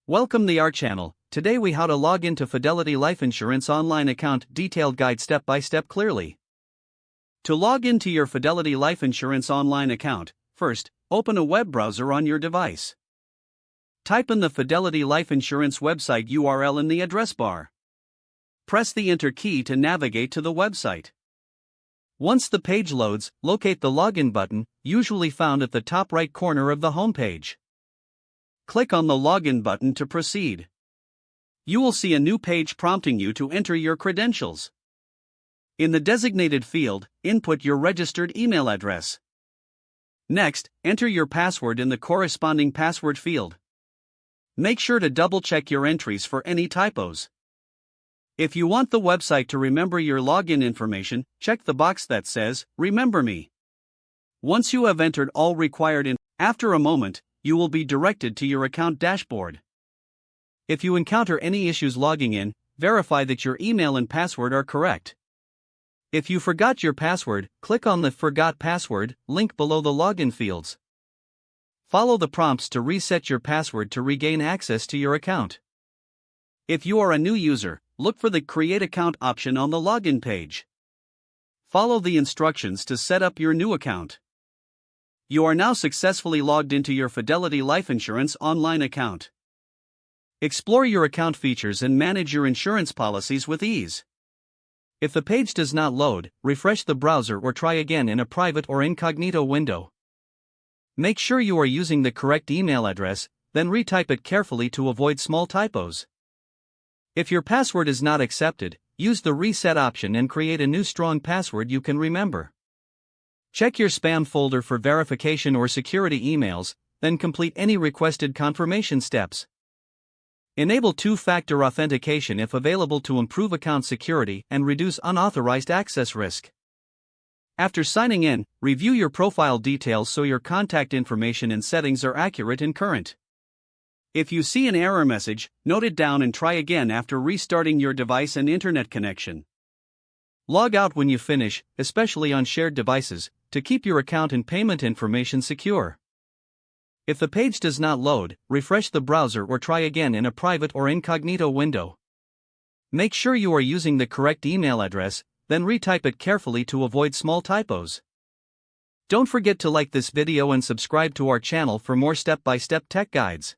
Welcome to our channel. Today we how to log into Fidelity Life Insurance online account detailed guide step by step clearly. To log into your Fidelity Life Insurance online account, first, open a web browser on your device. Type in the Fidelity Life Insurance website URL in the address bar. Press the Enter key to navigate to the website. Once the page loads, locate the login button, usually found at the top right corner of the homepage. Click on the login button to proceed. You will see a new page prompting you to enter your credentials. In the designated field, input your registered email address. Next, enter your password in the corresponding password field. Make sure to double-check your entries for any typos. If you want the website to remember your login information, check the box that says, Remember Me. Once you have entered all required after a moment, you will be directed to your account dashboard. If you encounter any issues logging in, verify that your email and password are correct. If you forgot your password, click on the Forgot Password link below the login fields. Follow the prompts to reset your password to regain access to your account. If you are a new user, look for the Create Account option on the login page. Follow the instructions to set up your new account. You are now successfully logged into your Fidelity Life Insurance online account. Explore your account features and manage your insurance policies with ease. If the page does not load, refresh the browser or try again in a private or incognito window. Make sure you are using the correct email address, then retype it carefully to avoid small typos. If your password is not accepted, use the Reset option and create a new strong password you can remember. Check your spam folder for verification or security emails, then complete any requested confirmation steps. Enable two-factor authentication if available to improve account security and reduce unauthorized access risk. After signing in, review your profile details so your contact information and settings are accurate and current. If you see an error message, note it down and try again after restarting your device and internet connection. Log out when you finish, especially on shared devices, to keep your account and payment information secure. If the page does not load, refresh the browser or try again in a private or incognito window. Make sure you are using the correct email address, then retype it carefully to avoid small typos. Don't forget to like this video and subscribe to our channel for more step-by-step tech guides.